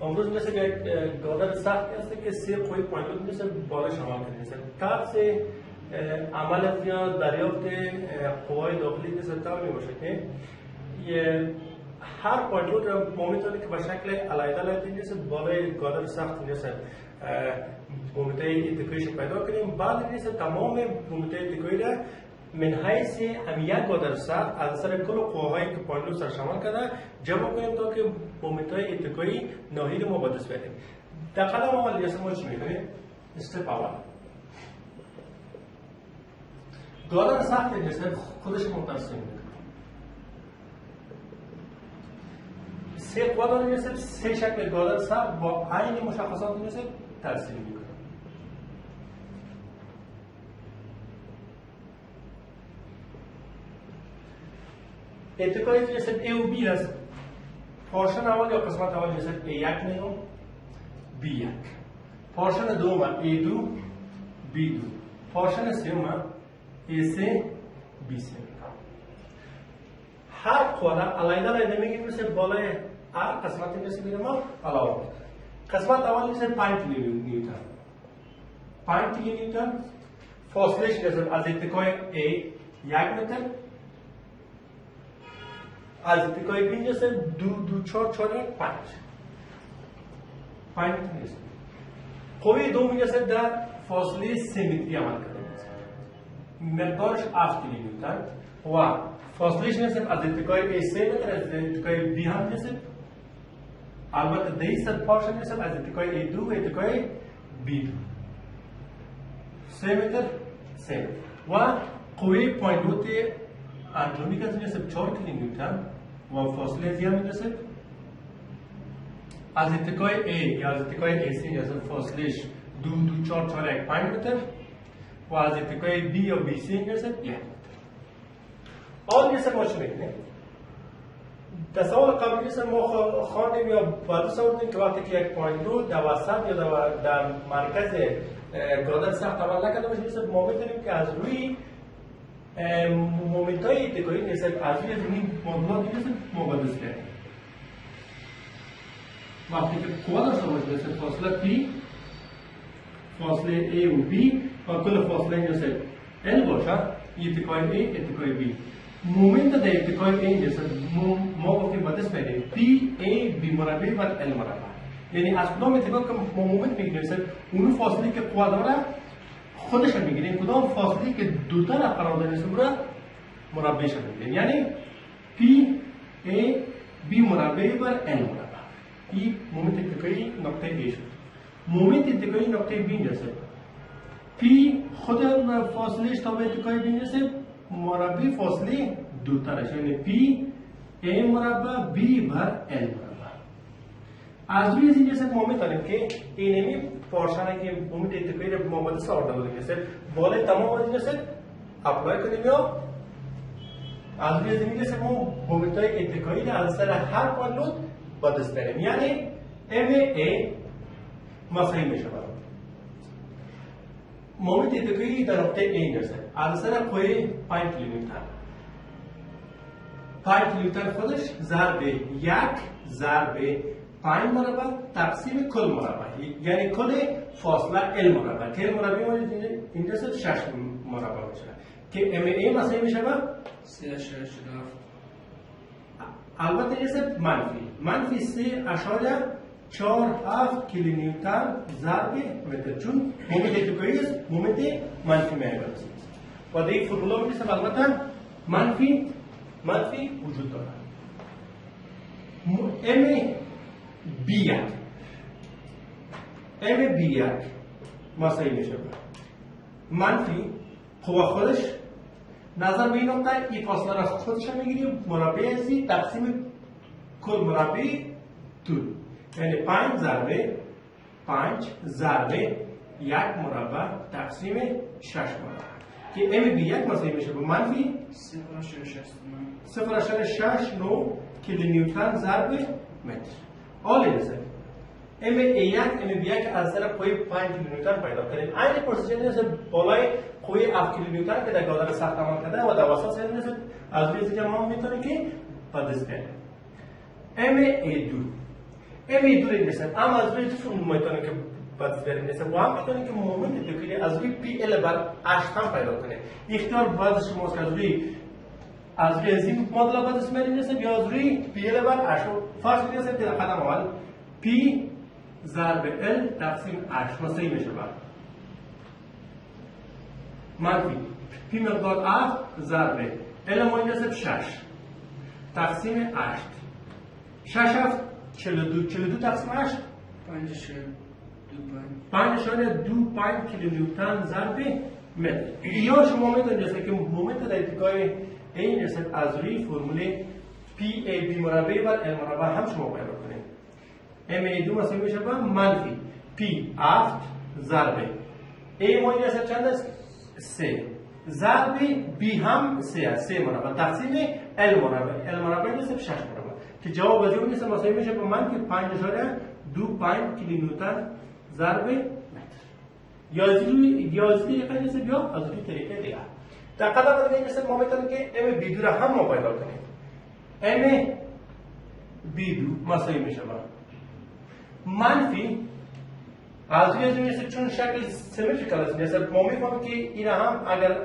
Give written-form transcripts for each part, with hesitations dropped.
امروز مثل یک گادر سختی هست که 3 قوی پایلوت مثل بالا شمال کنید. طرز عمل یا دریافت قوای داخلی مثل طور باشه که هر پایلوت را ما میتونیم که به شکل علیحده مثل بالای گادر سخت مثل مومنت اتکاییش پیدا کنیم. بعد مثل تمام مومنت اتکایی را من حیث هم یک گادر سخت از اثر کل قواهایی که پایلوت سر شمال کرده جمع کنیم تا که مومنت های اتکایی ناهید ما به دست بیاریم. در قدم اول دیگه ما چی میکنیم؟ استپ اول گادر سخت مثل خودش متصل میکنه. 3 قوا داریم مثل 3 شکل گادر سخت با عین مشخصات مثل ترسیم میکنه. اتکایی که مثل A و B هست. پارشن اول یا قسمت اول مثل A1 میگم B1. پارشن دوم A2 B2. پارشن سوم A3 B3. هر قوه علیحده میگیم مثل بالای هر قسمتی مثل میگم علاوه. قسمت اول مثل 5 کیلو نیوتن. 5 کیلو نیوتن فاصلهش مثل از اتکای A 1 متر از اتکای B مثل 2 4 4 5 5 نیست. قوه دوم مثل در فاصله 3 متری عمل کرده. مقدارش 7 کیلو نیوتن و فاصلهش مثل از اتکای A3 متر از اتکای B هم مثل البته دیست پارشن مثل از اتکای A2 و اتکای B2 3 متر 3 متر و قوه پایلوت انجامی که مثل 4 کیلو نیوتن و فاصله زیاد مثل از اتکای A یا از اتکای AC مثل فاصلهش 2 4 4 1 5 متر و از اتکای B یا BC مثل 1 متر. آن مثل ما چی میکنیم؟ در سوال قبلی مثل ما خواندیم یا بعد سوال که وقتی که یک پایلوت در وسط یا در مرکز گادر سخت عمل نکرده باشه مثل ما میتونیم که از روی مومنت های اتکایی مثل از روی زمین معادلات مثل ما به دست بیاریم. وقتی که قوه داشته باشه مثل فاصله P فاصله A و B و کل فاصله مثل L باشه اتکای A اتکای B مومنت در اتکای A مثل ما گفتیم به دست بیاریم P A B مربع و L مربع. یعنی از کدام اتکا که ما مومنت میگیریم مثل اون فاصله که قوه داره خودش رو میگیریم کدام فاصله که دو طرف قرار داره مثل رو مربعش رو میگیریم. یعنی P A B مربع و L مربع. این مومنت اتکایی نقطه A شد. مومنت اتکایی نقطه B میرسه. P خود فاصلهش تا به اتکای B میرسه مربع فاصله دو طرف یعنی P A مربع B بر L مربع. از روی این جسد ما میتونیم که اینمی پارشنه که مومنت اتکایی رو ما باید سارده بودیم مثل بالای تمام از این جسد اپلای کنیم یا از روی این جسد ما مومنت های اتکایی رو از سر هر پایلوت با دست بریم. یعنی MA مساوی میشه برای مومنت اتکایی در نقطه A میرسه از سر قوه 5 کیلومتر 5 کیلومتر خودش ضرب 1 ضرب 5 مربع تقسیم کل مربع یعنی کل فاصله L مربع که L مربع این دست 6 مربع میشه که MA مساوی میشه با 3.47 البته این منفی 3.47 کیلو نیوتن ضرب متر چون مومنت اتکایی است مومنت منفی میاد و در این فرمولا میشه البته منفی وجود داره. B1 مساوی میشه منفی قوه خودش نظر به این نقطه این فاصله را خودش میگیریم مربع ازی تقسیم کل مربع طول یعنی 5 ضرب 1 مربع تقسیم 6 مربع که B1 مساوی میشه با منفی 0.69 کیلو نیوتن ضرب متر. حالا میشه MA1 از سر قوه 5 کیلو نیوتن پیدا کنیم. این پروسیجر نیست بالای قوه 7 کیلو نیوتن که در گادر سخت عمل کرده و در وسط سر نیست از روی اینجا ما میتونیم که با دست بیاریم. امی دوری نیست. اما از روی چون میتونیم که باز بریم نیست. و هم میتونیم که مومنت اتکایی از روی پی ال بر اشت هم پیدا کنه. اختیار باز شماست که از روی این مدل باز اسم نیست یا از روی پی ال بر اشت. فرض کنید که در قدم اول پی ضرب ال تقسیم اشت مساوی میشه بعد. منفی پی مقدار افت ضرب ال ماینس 6 تقسیم 8 6 افت 42 تقسیم 8 5.25 کیلونیوتن ضرب متر. یا شما میدونید که مومنت در اتکای این نسبت از روی فرموله پی ای بی مربع بر ال مربع هم شما پیدا کنید. ام ای دو مساوی میشه با منفی پی افت ضرب ای ماینس چند است 3 ضرب بی هم 3 است 3 مربع تقسیم ال مربع ال مربع نیست 6 مربع که جواب از اون نیست مساوی میشه با منفی 5.25 کیلونیوتن ضرب متر. یازدی قید نیست بیا از این طریقه دیگه. در قدم دیگه نیست ما میتونیم که ام بی دو را هم ما پیدا کنیم. ام بی دو مساوی میشه با منفی از روی نیست چون شکل سیمتریکال است نیست ما میفهمیم که این هم اگر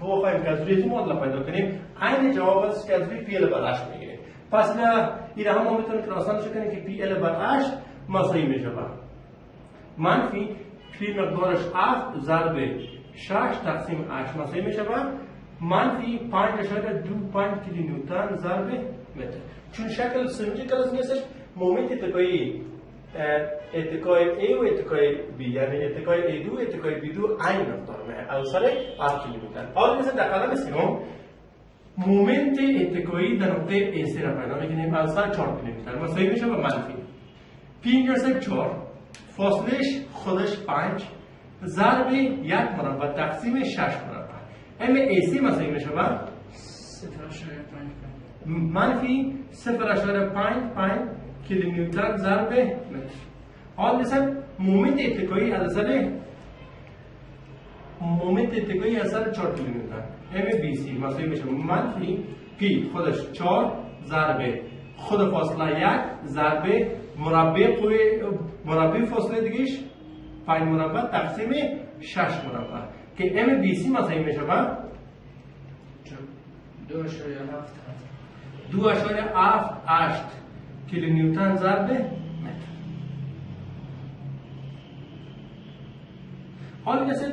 بخوایم که از روی مدل پیدا کنیم عین جواب است که از روی پی ال بر اشت میگیریم. پس این هم ما میتونیم که آسانش کنیم که پی ال بر اشت مساوی میشه با منفی پی مقدارش افت ضرب 6 تقسیم 8 مساوی میشه با منفی 5.25 کیلونیوتن ضرب متر. چون شکل سیمتریکال است نیست مومنت اتکایی اتکای A و اتکای B یعنی اتکای A2 اتکای B2 عین مقدار میه اوصل 8 کیلومتر. حالا مثلا در قدم سوم مومنت اتکایی در نقطه AC را پیدا میکنیم اوصل 4 کیلومتر مساوی میشه با منفی P 4 فاصلهش خودش 5 ضرب 1 مربع تقسیم 6 مربع AC مساوی میشه با 0.5 منفی 0.55 کیلونیوتن ضرب متر. حال مثلا مومنت اتکایی از اثر 4 کیلونیوتن MBC مساوی میشه منفی پی خودش 4 ضرب خود فاصله 1 ضرب مربع فاصله دیگهش 5 مربع تقسیم 6 مربع که MBC مساوی میشه با 2.78 کیلونیوتن ضرب متر. حالا مثل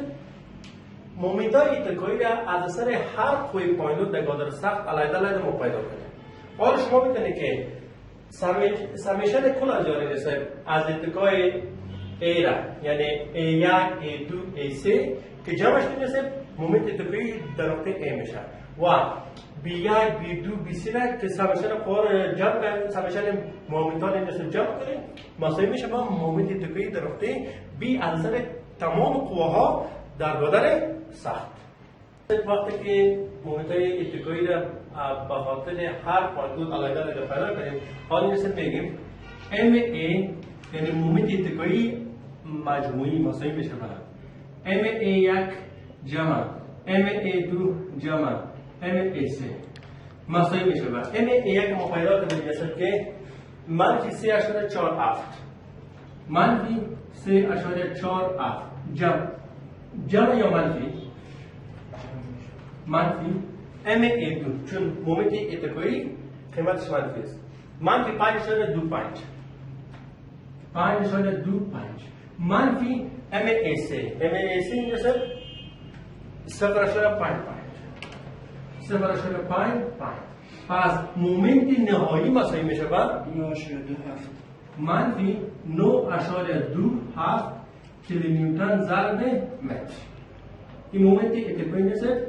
مومنت های اتکایی را از اثر هر قوه پایین در گادر سخت علیحده ما پیدا کنیم. حالا شما میتونید که سمیشن کل از یاری نسبت از اتکای A را یعنی A1 A2 A3 که جمعش نسبت مومنت اتکایی در نقطه A میشه و B1 B2 B3 را که سمیشن قوه جمع کنیم سمیشن مومنت ها نسبت جمع کنیم مساوی میشه با مومنت اتکایی در نقطه B از اثر تمام قوه ها در گادر سخت. وقتی که مومنت های اتکایی را به خاطر هر پایگاه علیحده پیدا کنیم حالا مثل میگیم MA یعنی مومنت اتکایی مجموعی مساوی میشه با MA1 جمع MA2 جمع MA3 مساوی میشه با MA1 ما پیدا کنیم مثل که منفی 3.47 منفی 3.47 جمع یا منفی MA2 چون مومنت اتکایی قیمتش منفی است منفی 5.25 منفی MA3 مثل 0.55 پس مومنت نهایی مساوی میشه با 9.27 منفی 9.27 کیلونیوتن ضرب متر. این مومنت اتکایی مثل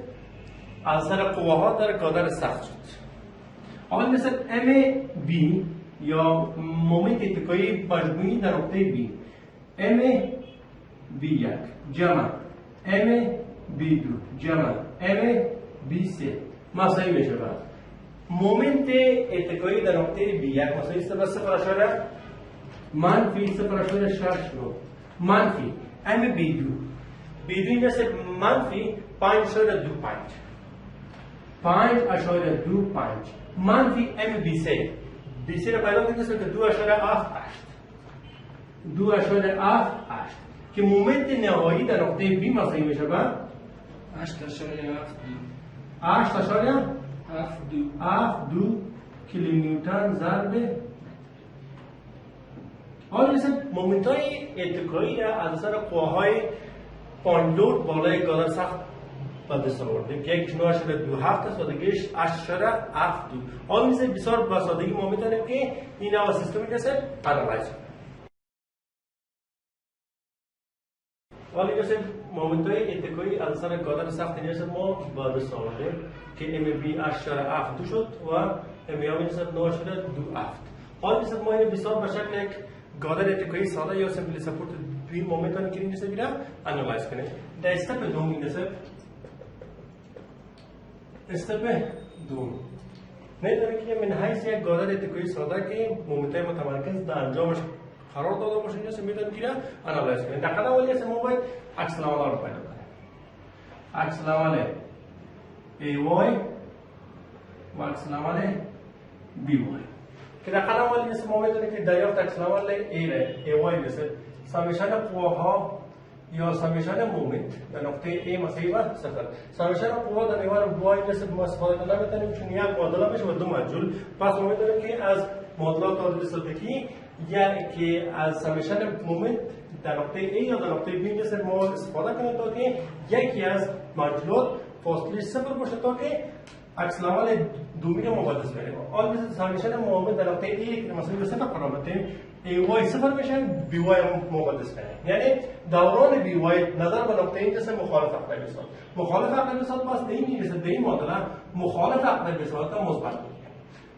از اثر قوه ها در گادر سخت شد. حالا مثل MB یا مومنت اتکایی مجموعی در نقطه B MB1 جمع MB2 جمع MB3 مساوی میشه با مومنت اتکایی در نقطه B1 مساوی است با 0.0 منفی 0.69 منفی B2 مثل منفی 5.25 منفی MB3 را پیدا کنید که 2.78 2.78 که مومنت نهایی در نقطه بی مساوی میشه به 8.72 کیلونیوتن ضرب. حالا مثلا مومنت های اتکایی را از اثر قواهای پاندود بالای گادر سخت به دست آوردیم که یک 9.27 است و دیگهش 8.72. حالا مثلا بسیار به سادگی ما میتونیم که این اول سیستمی کسی انالایز کنیم. حالا مثلا مومنت های اتکایی از اثر گادر سخت نیست ما به دست آوردیم که ام بی 8.72 شد و ام بی هم 9.27. حالا مثلا ما این بسیار به شکل یک گادر اتکایی ساده یا سمپلی سپورت دوی مومنت هایی که این جسه بیره انالایز کنیم. در استپ دوم این جسه استپ دوم نیداره که من حیث یک گادر اتکایی ساده که مومنت های متمرکز در انجامش قرار داده باشه این جسه میتونیم بیره انالایز کنیم. در قدم اولی هست ما باید عکس العمل رو پیدا کنیم. عکس العمل AY و عکس العمل BY که در قدم اولی مثل ما میدونیم که دریافت عکس العمل AY مثل سمیشن قواها یا سمیشن مومنت در نقطه A مساوی به 0. سمیشن قوا در محور Y مثل ما استفاده کنیم نمیتونیم چون یک معادله میشه و دو مجهول. پس ما میدونیم که از معادلات تعادل ثابتی یا که از سمیشن مومنت در نقطه A یا در نقطه B مثل ما استفاده کنیم تا که یکی از مجهولات فاصله 0 باشه تا که عکس العمل دومی رو مقایسه کنیم. حالا مثل سمیشن مومنت در نقطه A که مساوی به 0 قرار بدیم AY 0 میشه BY هم مقایسه کنیم. یعنی دوران BY نظر به نقطه این جسم مخالف عقرب بساط. مخالف عقرب بساط پس به این میرسه به این معادله مخالف عقرب بساط مثبت میگیره.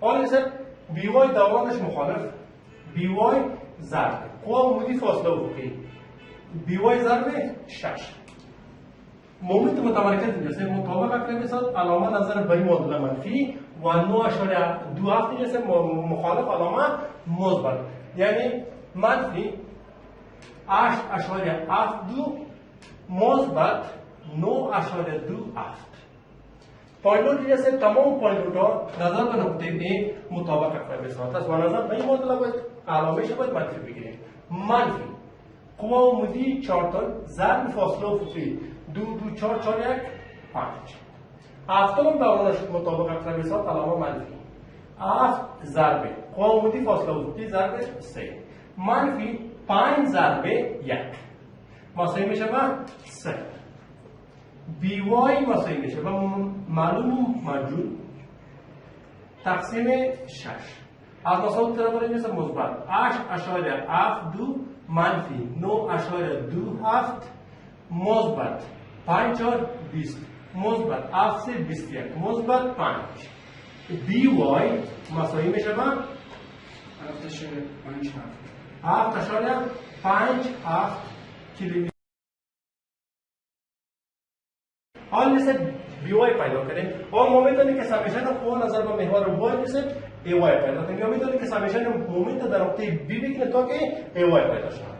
حالا مثل BY دورانش مخالف BY ضرب قوا عمودی فاصله افقی BY ضرب 6. مومنت متمرکز میرسه مطابق عقرب بساط علامه نظر به این معادله منفی و 9.27 میرسه مخالف علامه مثبت. یعنی منفی 8.72 مثبت 9.27. پایلوت میرسه تمام پایلوت ها نظر به نقطه A مطابق عقرب بساط است و نظر به این معادله باید علامه‌اش باید منفی بگیریم. منفی قوا عمودی 4 تا ضرب فاصله افقی 2 2 4 4 1 5. هفتم دورانش مطابق عقرب بساط علامه منفی 7 ضرب قوا عمودی فاصله افقی ضرب 3 منفی 5 ضرب 1 مساوی میشه به 3. BY مساوی میشه به معلوم مجهول تقسیم 6 از مساوی طرف برای میشه مثبت 8.72 منفی 9.27 مثبت 5 4 20 مثبت 7 3 21 مثبت 5. BY مساوی میشه به 7.57 کیلومتر. حال مثل BY پیدا کنیم. حال ما میتونیم که سمیشن قوا نظر به محور Y مثل AY پیدا کنیم یا میتونیم که سمیشن مومنت در نقطه B بگیریم تا که AY پیدا شود.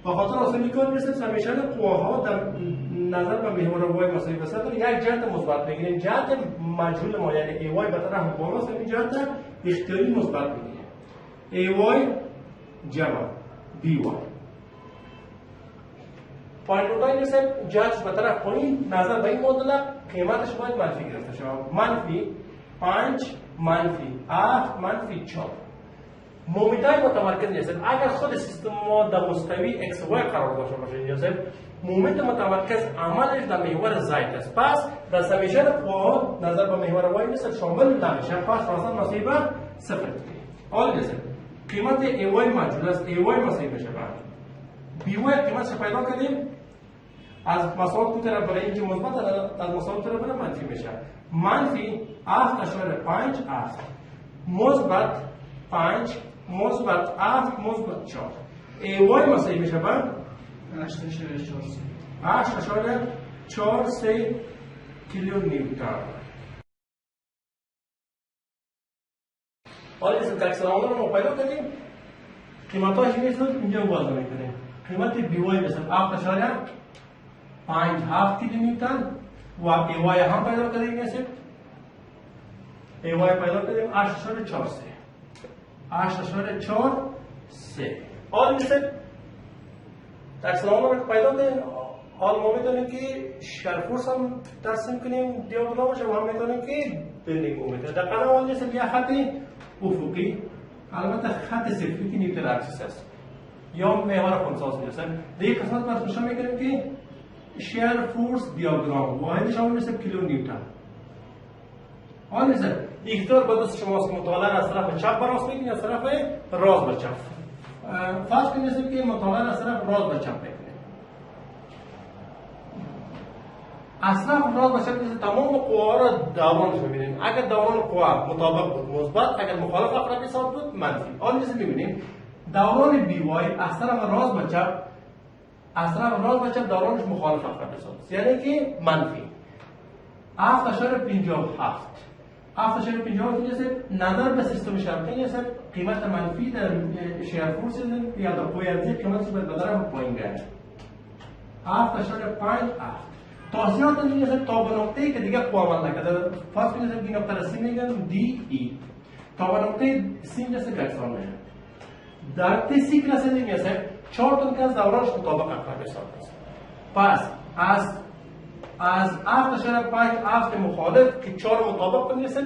به خاطر آسانی کار مثل سمیشن قواها در نظر به محور Y مساوی به 0 یک جهت مثبت بگیریم. جهت مجهول ما یعنی AY به طرف بالا است این جهت اختیاری مثبت بگیریم. AY جمع BY پایلوتای مثل جهتش به طرف پایین نظر به این معادله قیمتش باید منفی گرفته شود. منفی 5 منفی 7 منفی 4. مومنت های متمرکز نیست. اگر خود سیستم ما در مستوی x و y قرار داشته باشه اینجا مومنت متمرکز عملش در محور z است. پس در سمیشن قوا نظر به محور y نیست شامل نمیشه. پس واسه مساوی به 0 میشه. حالا نیست قیمت AY مجهول است. AY مساوی میشه به BY قیمتش پیدا کردیم از مساوات کو طرف برای اینکه مثبت از مساوات طرف برای منفی میشه. منفی 7.57 مثبت 5 مثبت 7 مثبت 4. AY مساوی میشه به 8.43 کیلونیوتن. حالا اسم عکس العمل رو ما پیدا کردیم. قیمتاش میشه اینجا وضع میکنیم. قیمت BY مثل 7.57 کیلومتر و AY هم پیدا کردیم مثل AY پیدا کردیم 8.43 3. حال میرسه اکسلامون رو پیدا کنیم. حال ما میدونیم که شیار فورس هم ترسیم کنیم دیاگرامش و هم میدونیم که بندینگ مومنت. در قناه میرسه یه خط افقی، البته خط صفری که نیوتن اکسیس است یا محور خنثی میرسه. در یک قسمت باید روشن میکنیم که شیار فورس دیاگرام واحدش هم میرسه کیلو نیوتن. حال میرسه اختیار با دست شماست که مطالعه از طرف چپ به راست میکنید یا از طرف راست به چپ. فرض کنید که مطالعه از طرف راست به چپ میکنید. از طرف راست به چپ تمام قوا را دورانش میبینید. اگر دوران قوا مطابق بود مثبت، اگر مخالف اقرب حساب بود منفی. حال میرسه میبینیم دوران بی وای از طرف راست به چپ، از طرف راست به چپ دورانش مخالف اقرب حساب است، یعنی که منفی 7.57. 7.57 جسد نظر به سیستم شرقی جسد قیمت منفی در شیار فورس یا در قوی ارزی قیمتش به طرف پایین گرد 7.57. توصیات این جسد تا به نقطه‌ای که دیگه قوا عمل نکرده، فرض کنید این نقطه را سی میگن دی ای، تا به نقطه سی جسد یکسان میشه. در نقطه سی که رسیدیم جسد 4 تا که از دورانش مطابق اقرب حساب است. پس از 7.57 مخالف که 4 مطابق کنید 3.57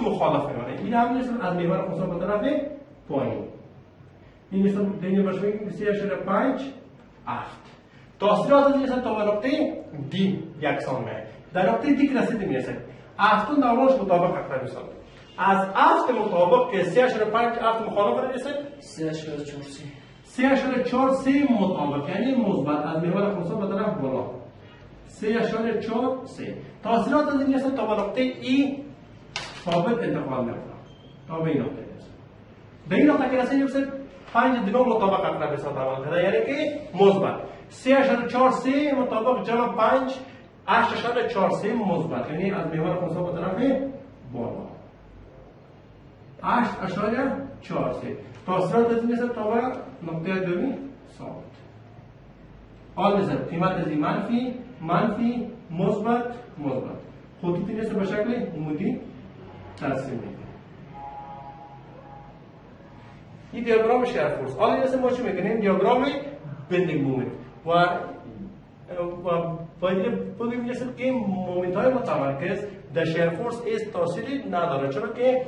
مخالف میمونه. این هم میشه از محور خنثی به طرف پایین. این میشه دینی باشه میگیم 3.57. تاثیرات از تا به نقطه دی یکسان میشه. در نقطه دی که رسیدیم میشه 7 دورانش مطابق اقرب حساب. از 7 مطابق که 3.57 مخالف میشه 3.43 مطابق یعنی مثبت از محور خنثی به طرف بالا 3.43. تاثیرات از این جسد تا به نقطه ای ثابت انتقال میکنه تا به این نقطه جسد. به این نقطه که رسیدیم جسد 5 دیگه مطابق اقرب حساب عمل کرده یعنی که مثبت 3.43 مطابق جمع 5 8.43 مثبت یعنی از محور خنثی به طرف بالا 8.43. تاثیرات از این جسد تا به نقطه دومی ثابت. حال میشه قیمت از این منفی مثبت خطوطی نیست به شکل عمودی ترسیم میکنه. این دیاگرام شیار فورس. حالا این ما چی میکنیم؟ دیاگرام بندینگ مومنت و باید بگیم که مومنت های متمرکز در شیار فورس است تاثیری نداره، چرا که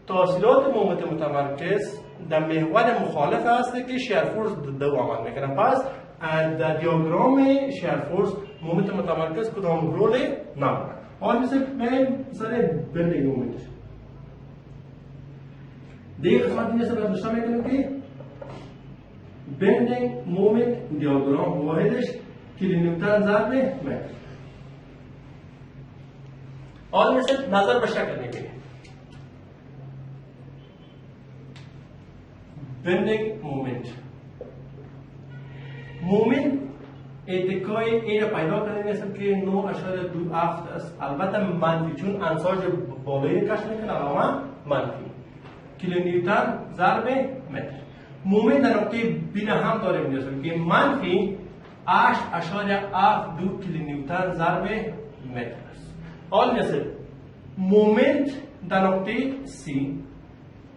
تاثیرات مومنت متمرکز در محور مخالف هست که شیار فورس دو عمل میکنه. پس در دیاگرام شیار فورس مومنت متمرکز کدام رول نداره. حالا مثلا بندینگ مومنت دیگه قسمت این است که داشته میکنیم که بندینگ مومنت دیاگرام واحدش کیلونیوتن ضرب متر. حالا مثلا نظر به شکل میبینیم بندینگ مومنت اتکای این را پیدا کنیم است که 9.27 است. البته منفی چون انساج بالایی کشف میکنه علامه منفی کیلونیوتن ضرب متر. مومنت در نقطه بین هم داریم میرسیم که منفی 8.72 کیلونیوتن ضرب متر است. حال مثل مومنت در نقطه سی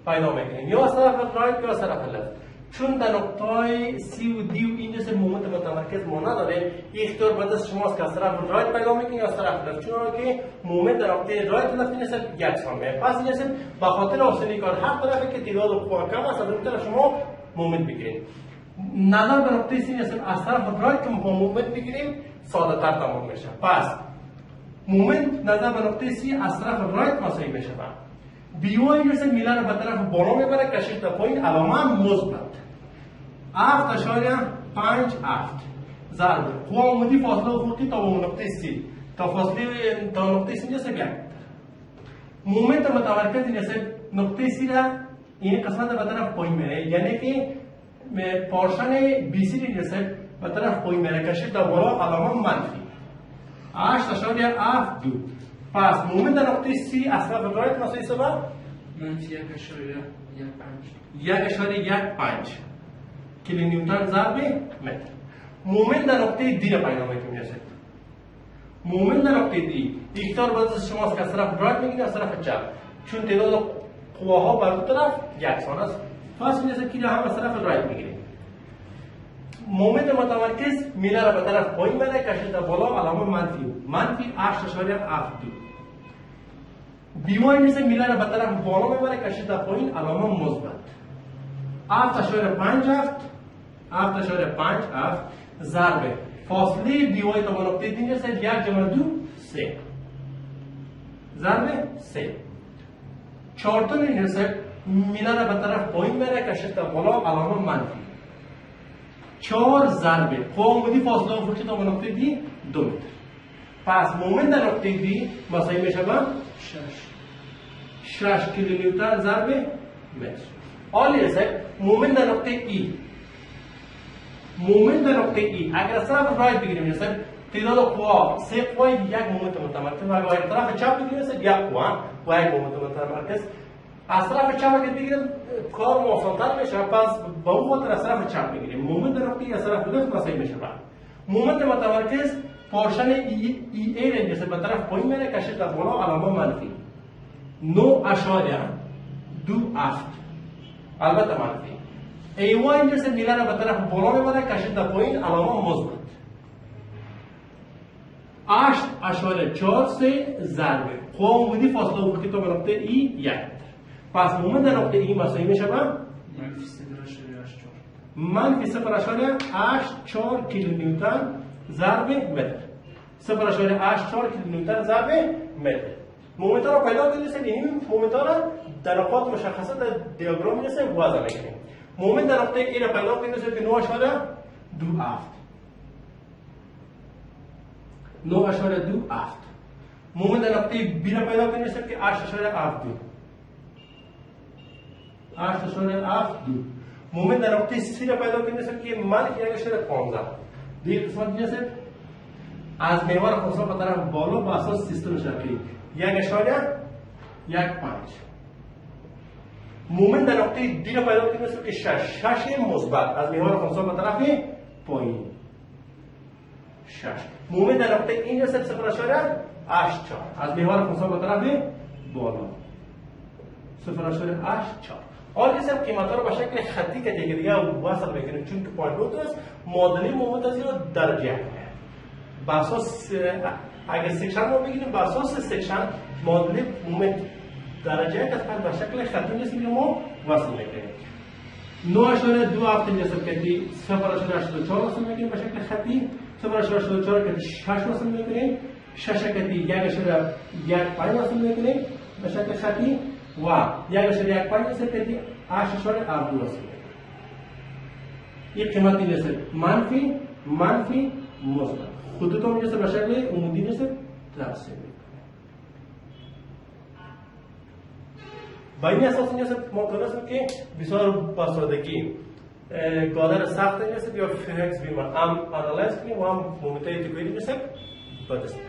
پیدا میکنیم یا از طرف رایت یا از طرف لفت. چون در نقطه سی و دی و این جسد مومنت متمرکز ما نداره، اختیار به دست شماست که از طرف رایت پیدا میکنید یا از طرف لفت، چون که مومنت در نقطه رایت و لفت این جسد یکسان میشه. پس این جسد به خاطر آسانی کار هر طرفی که تعداد قوا کم است از اون طرف شما مومنت بگیرید. نظر به نقطه سی جسد از طرف رایت که ما مومنت بگیریم ساده تر تمام میشه. پس مومنت نظر به نقطه سی از طرف رایت مساوی میشه. بیوهای جسد میلان به طرف بالا میبره، کشش در پایین علامه مثبت 7.57 ضرب قوا عمودی فاصله افقی تا به نقطه سی تا فاصله تا نقطه سی جسد یک. مومنت متمرکز این جسد نقطه سی را این قسمت به طرف پایین میره، یعنی که پارشن بی سی این جسد به طرف پایین میره، کشش در بالا علامه منفی 8.72. پس مومنت در نقطه سی از طرف رایت مساوی است با منفی 1.15 کیلونیوتن ضرب متر. مومنت در نقطه دی را پیدا میکنیم. مومنت در نقطه دی اختیار به دست شماست که از طرف رایت میگیرید از طرف چپ، چون تعداد قواها بر دو طرف یکسان است. پس میشه که هم از طرف رایت میگیریم. مومنت متمرکز میله را به طرف پایین بره، کشیده بالا علامه منفی 8.72. بیوای میشه میله را به طرف بالا میبره، کشیده پایین علامه مثبت 7.57 ضرب فاصله بیوای تا نقطه دی میشه 1.2 3 ضرب 3. چارتون میشه میله را به طرف پایین بره، کشیده بالا علامه منفی 4 ضرب قوامدی فاصله افقی تا نقطه دی 2 متر. پس مومنت در نقطه دی مساوی میشه با 6 کیلونیوتن ضرب متر. حالی است مومنت در نقطه ای، مومنت در نقطه ای اگر از طرف رایت بگیریم میشه تعداد قوا 3 قوای یک مومنت متمرکز، و اگر از طرف چپ بگیریم میشه یک قوا و یک مومنت متمرکز. از طرف چپ اگر بگیریم کار موافقتر میشه، پس با اون خاطر از طرف چپ بگیریم. مومنت در نقطه ای از طرف لفت مساوی میشه با مومنت متمرکز پارشن ای را میشه به طرف پایین میره، کشید در بالا علامه منفی 9.27 البته منفی. ای وای میشه میله را به طرف بالا میبره، کشید در پایین علامه مثبت 8.43 ضرب قوامدی فاصله افقی تا به نقطه ای 1 متر. پس مومنت در نقطه ای مساوی میشه با منفی 0.84 کیلونیوتن ضرب متر 0.84 کیلونیوتن ضرب متر. مومنت را پیدا کنید، این مومنت را در نقاط مشخصه در دیاگرام میرسه وضع میکنیم. مومنت در نقطه ای را پیدا کنید که 9.27 مومنت در نقطه بی را پیدا کنید که 8.72 مومنت در نقطه سی را پیدا کنید که منفی 1.15. دیگه قسمت میشه از محور خودتان به طرف بالا با اساس سیستم شرقی 1.15. مومنت در نقطه دی را پیدا کنید که 6 مثبت از محور خودتان به طرف پایین 6. مومنت در نقطه این رسد 0.84 از محور خودتان به طرف بالا 0.84. حال این سب قیمت ها رو به شکل خطی که دیگه وصل میکنیم، چون که پوینت روت است معادله مومنت از این رو درجه کنه. به اساس اگر سکشن رو بگیریم به اساس سکشن معادله مومنت درجه که به شکل خطی نیست که ما وصل میکنیم. 9.27 میرسیم که 0.84 وصل میکنیم به شکل خطی، 0.84 که 6 وصل میکنیم، 6 که 1.15 وصل میکنیم به شکل خطی و 1.15 وصل که 8.72 وصل میکنیم. این قیمت میرسه منفی مثبت. خودتان میرسه به شکل عمودی میرسه تقسیم میکنیم. با این اساس میرسه ما تونستیم که بسیار با سادگی گادر سخت میرسه یا فیکس بیم هم انالایز کنیم و هم مومنت اتکایی میرسه بدست.